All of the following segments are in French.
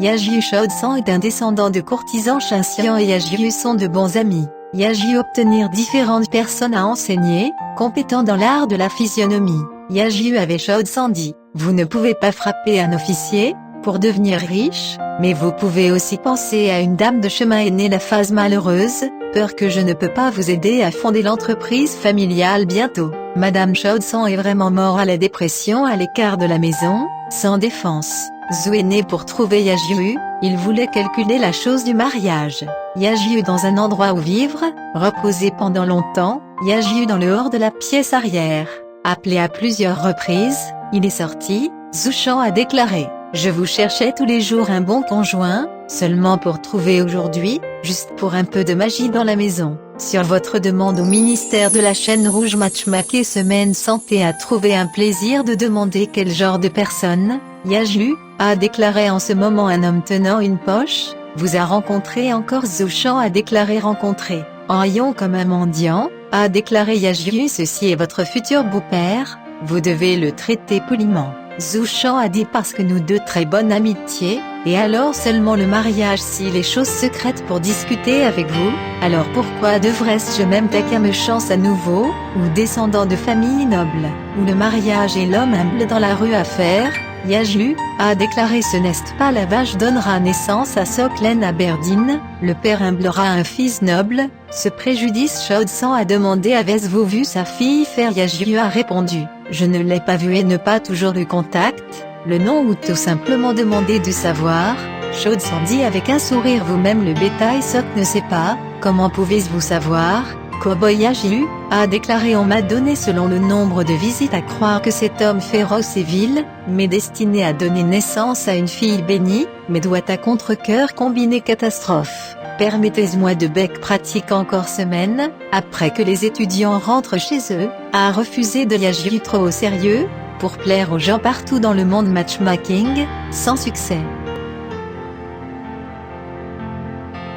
Yajiu Shodsan est un descendant de courtisans Shinxian et Yajiu sont de bons amis. Yajiu obtenir différentes personnes à enseigner, compétent dans l'art de la physionomie. Yajiu avait Shodsan dit, vous ne pouvez pas frapper un officier, pour devenir riche, mais vous pouvez aussi penser à une dame de chemin aînée la phase malheureuse, peur que je ne peux pas vous aider à fonder l'entreprise familiale bientôt. Madame Shodsan est vraiment morte à la dépression à l'écart de la maison, sans défense. Zhu est né pour trouver Yajiu, il voulait calculer la chose du mariage. Yajiu dans un endroit où vivre, reposer pendant longtemps, Yajiu dans le hors de la pièce arrière. Appelé à plusieurs reprises, il est sorti, Zhu Shan a déclaré. Je vous cherchais tous les jours un bon conjoint, seulement pour trouver aujourd'hui, juste pour un peu de magie dans la maison. Sur votre demande au ministère de la chaîne rouge Matchmaker Semaine Santé a trouvé un plaisir de demander quel genre de personne, Yajiu, a déclaré en ce moment un homme tenant une poche, vous a rencontré encore Zhu Shan a déclaré rencontrer, en ayant comme un mendiant, a déclaré Yajiu ceci est votre futur beau-père, vous devez le traiter poliment. Zhu Shan a dit parce que nous deux très bonne amitié, et alors seulement le mariage si les choses secrètes pour discuter avec vous, alors pourquoi devrais-je même taquer me chance à nouveau, ou descendant de famille noble, ou le mariage et l'homme humble dans la rue à faire, Yajiu, a déclaré ce n'est pas la vache donnera naissance à Soklen Aberdeen, le père humblera un fils noble, ce préjudice Shodsan a demandé avez-vous vu sa fille faire Yajiu a répondu, je ne l'ai pas vu et ne pas toujours eu contact, le nom ou tout simplement demandé de savoir, Shodsan dit avec un sourire vous-même le bétail Sok ne sait pas, comment pouvez-vous savoir, Cowboy Yajiu, a déclaré on m'a donné selon le nombre de visites à croire que cet homme féroce et vil, mais destiné à donner naissance à une fille bénie, mais doit à contre-cœur combiner catastrophe. Permettez-moi de bec pratique encore semaine, après que les étudiants rentrent chez eux, a refusé de Yajiu trop au sérieux, pour plaire aux gens partout dans le monde matchmaking, sans succès.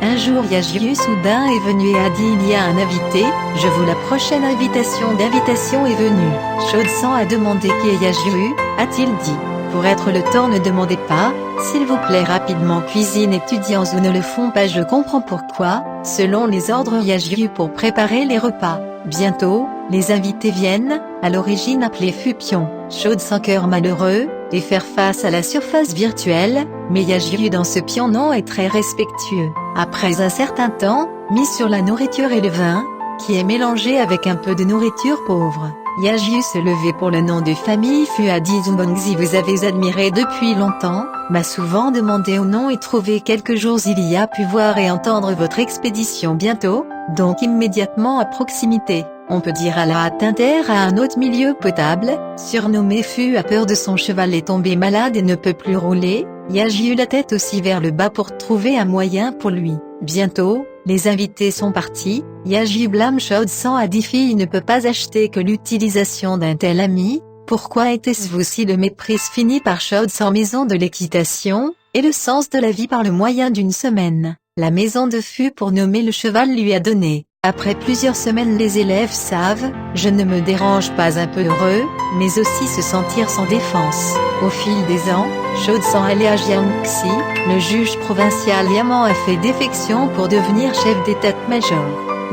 Un jour Yajiu soudain est venu et a dit il y a un invité, je vous la prochaine invitation d'invitation est venue. Shodsan a demandé qui est Yajiu, a-t-il dit. Pour être le temps ne demandez pas, s'il vous plaît rapidement cuisine étudiants ou ne le font pas je comprends pourquoi, selon les ordres Yajiu pour préparer les repas. Bientôt, les invités viennent, à l'origine appelés Fupion, Shodsan cœur malheureux, et faire face à la surface virtuelle, mais Yajiu dans ce pion-nom est très respectueux. Après un certain temps, mis sur la nourriture et le vin, qui est mélangé avec un peu de nourriture pauvre. Yajiu se levait pour le nom de famille fut à Zumbangzi vous avez admiré depuis longtemps, m'a souvent demandé au nom et trouvé quelques jours il y a pu voir et entendre votre expédition bientôt, donc immédiatement à proximité. On peut dire à la Tinter à un autre milieu potable, surnommé Fu a peur de son cheval est tombé malade et ne peut plus rouler, Yajiu la tête aussi vers le bas pour trouver un moyen pour lui. Bientôt, les invités sont partis, Yajiu blâme Shodsan a dit fille ne peut pas acheter que l'utilisation d'un tel ami, pourquoi était-ce si le méprise finit par Shodsan maison de l'équitation, et le sens de la vie par le moyen d'une semaine, la maison de Fu pour nommer le cheval lui a donné. Après plusieurs semaines les élèves savent, je ne me dérange pas un peu heureux, mais aussi se sentir sans défense. Au fil des ans, Shodsan allé à Jiangxi, le juge provincial Yaman a fait défection pour devenir chef d'état-major.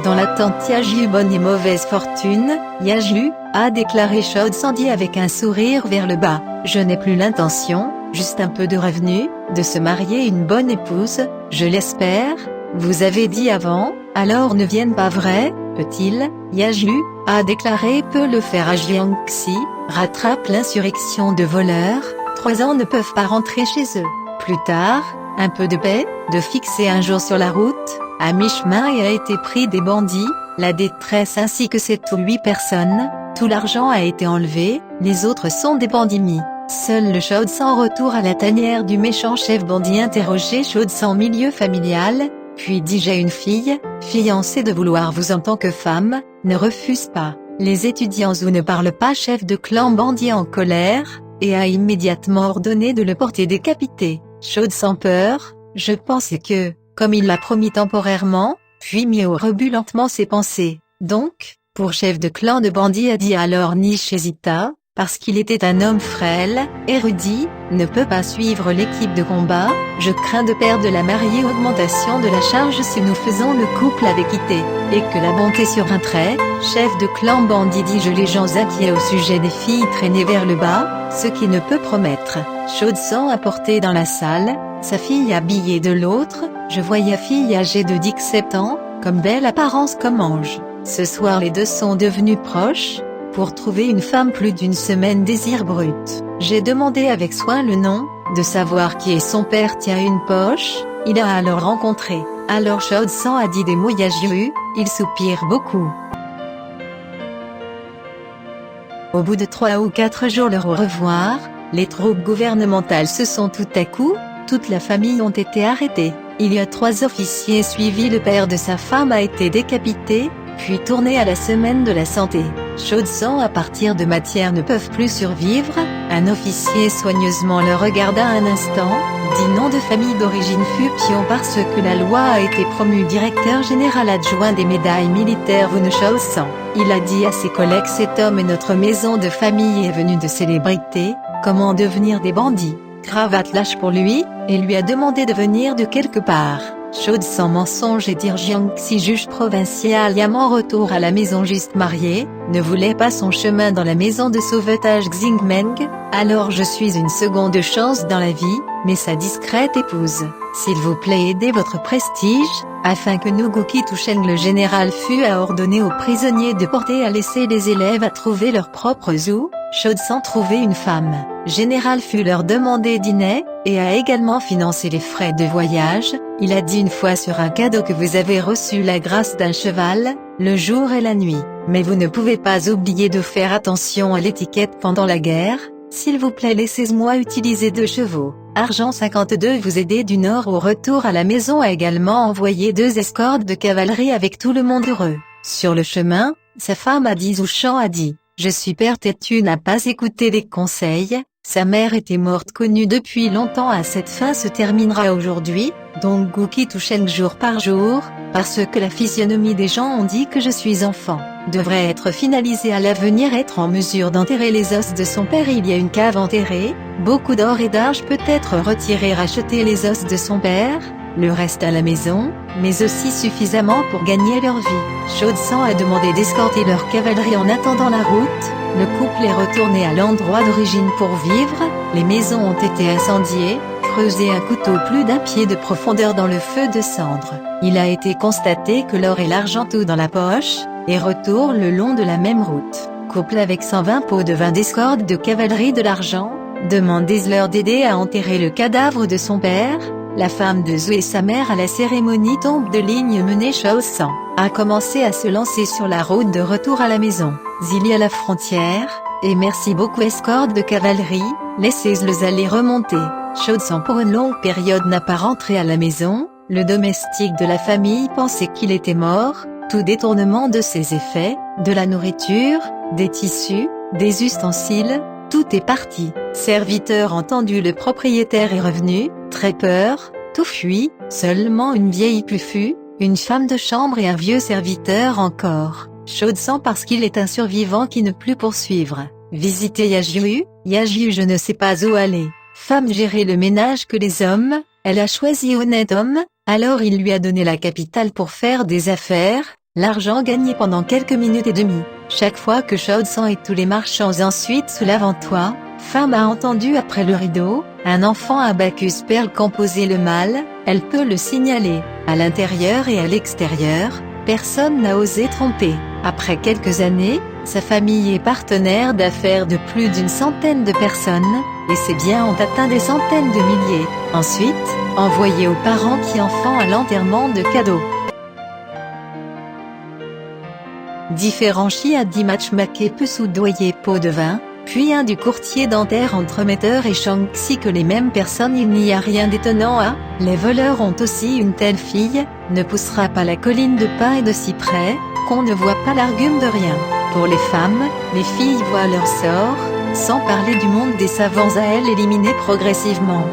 Dans l'attente Yajiu bonne et mauvaise fortune, Yajiu, a déclaré Shodsan dit avec un sourire vers le bas, je n'ai plus l'intention, juste un peu de revenus, de se marier une bonne épouse, je l'espère, vous avez dit avant, alors ne viennent pas vrai, peut-il, Yajiu, a déclaré peut le faire à Jiangxi, rattrape l'insurrection de voleurs, 3 ans ne peuvent pas rentrer chez eux. Plus tard, un peu de paix, de fixer un jour sur la route, à mi-chemin et a été pris des bandits, la détresse ainsi que 7 ou 8 personnes, tout l'argent a été enlevé, les autres sont des bandits mis. Seul le Shodsan retour à la tanière du méchant chef bandit interrogé Shodsan milieu familial, puis dit j'ai une fille, fiancée de vouloir vous en tant que femme, ne refuse pas. Les étudiants ou ne parlent pas chef de clan bandit en colère, et a immédiatement ordonné de le porter décapité. Shodsan peur, je pense que, comme il l'a promis temporairement, puis mis au rebut lentement ses pensées. Donc, pour chef de clan de bandits a dit alors Nish hésita, parce qu'il était un homme frêle, érudit, ne peut pas suivre l'équipe de combat, je crains de perdre la mariée augmentation de la charge si nous faisons le couple avec équité, et que la bonté sur un trait, chef de clan bandit dis-je les gens inquiets au sujet des filles traînées vers le bas, ce qui ne peut promettre. Chaud sang apporté dans la salle, sa fille habillée de l'autre, je voyais fille âgée de 17 ans, comme belle apparence comme ange. Ce soir les deux sont devenus proches. Pour trouver une femme plus d'une semaine désir brut. J'ai demandé avec soin le nom, de savoir qui est son père tient une poche, il a alors rencontré. Alors Chaud sang a dit des mots Yajiru, il soupire beaucoup. Au bout de 3 ou 4 jours leur au revoir, les troupes gouvernementales se sont tout à coup, toute la famille ont été arrêtées. Il y a 3 officiers suivis, le père de sa femme a été décapité, puis tourné à la semaine de la santé. Chaud sang à partir de matière ne peuvent plus survivre, un officier soigneusement le regarda un instant, dit nom de famille d'origine Fupion parce que la loi a été promu directeur général adjoint des médailles militaires vous ne Chaud sang. Il a dit à ses collègues cet homme est notre maison de famille est venu de célébrité, comment devenir des bandits, cravate lâche pour lui, et lui a demandé de venir de quelque part. Chaud sans mensonge et dire Jiangxi juge provincial Yaman retour à la maison juste marié, ne voulait pas son chemin dans la maison de sauvetage Xingmeng, alors je suis une seconde chance dans la vie, mais sa discrète épouse. S'il vous plaît aidez votre prestige, afin que Nuguki Tusheng le général fut à ordonner aux prisonniers de porter à laisser les élèves à trouver leur propre zoo, Chaud sans trouver une femme. Général fut leur demander dîner, et a également financé les frais de voyage, il a dit une fois sur un cadeau que vous avez reçu la grâce d'un cheval, le jour et la nuit, mais vous ne pouvez pas oublier de faire attention à l'étiquette pendant la guerre, s'il vous plaît laissez-moi utiliser 2 chevaux. Argent 52 vous aider du nord au retour à la maison a également envoyé 2 escortes de cavalerie avec tout le monde heureux. Sur le chemin, sa femme a dit Zouchan a dit, je suis perte et tu n'as pas écouté les conseils, sa mère était morte connue depuis longtemps à cette fin se terminera aujourd'hui, donc Guki Tusheng jour par jour, parce que la physionomie des gens ont dit que je suis enfant, devrait être finalisée à l'avenir être en mesure d'enterrer les os de son père il y a une cave enterrée, beaucoup d'or et d'argent peut être retiré racheter les os de son père, le reste à la maison, mais aussi suffisamment pour gagner leur vie. Chaud sang a demandé d'escorter leur cavalerie en attendant la route, le couple est retourné à l'endroit d'origine pour vivre, les maisons ont été incendiées, creusé un couteau plus d'1 pied de profondeur dans le feu de cendres. Il a été constaté que l'or et l'argent tout dans la poche, et retour le long de la même route. Couple avec 120 pots de vin d'escorte de cavalerie de l'argent, demandez-leur d'aider à enterrer le cadavre de son père. La femme de Zhou et sa mère à la cérémonie tombe de ligne menée Chaos sang, a commencé à se lancer sur la route de retour à la maison. Zili à la frontière, et merci beaucoup escorte de cavalerie, laissez-les aller remonter. Chaud sang pour une longue période n'a pas rentré à la maison, le domestique de la famille pensait qu'il était mort, tout détournement de ses effets, de la nourriture, des tissus, des ustensiles, tout est parti. Serviteur entendu le propriétaire est revenu, très peur, tout fuit, seulement une vieille fut, une femme de chambre et un vieux serviteur encore. Chaud sang parce qu'il est un survivant qui ne plus poursuivre. Visiter Yajiru, Yajiru je ne sais pas où aller. Femme gérer le ménage que les hommes, elle a choisi honnête homme, alors il lui a donné la capitale pour faire des affaires, l'argent gagné pendant quelques minutes et demie. Chaque fois que Chaud sang et tous les marchands ensuite sous l'avant-toit, femme a entendu après le rideau, un enfant à Bacchus perle composer le mal, elle peut le signaler. À l'intérieur et à l'extérieur, personne n'a osé tromper. Après quelques années, sa famille est partenaire d'affaires de plus d'une centaine de personnes, et ses biens ont atteint des centaines de milliers. Ensuite, envoyés aux parents qui en font à l'enterrement de cadeaux. Différents chiens dit matchmaké peu soudoyer pot de vin, puis un du courtier dentaire entremetteur et Shaanxi que les mêmes personnes il n'y a rien d'étonnant à, les voleurs ont aussi une telle fille, ne poussera pas la colline de pin et de cyprès, qu'on ne voit pas l'argume de rien. Pour les femmes, les filles voient leur sort, sans parler du monde des savants à elles éliminer progressivement.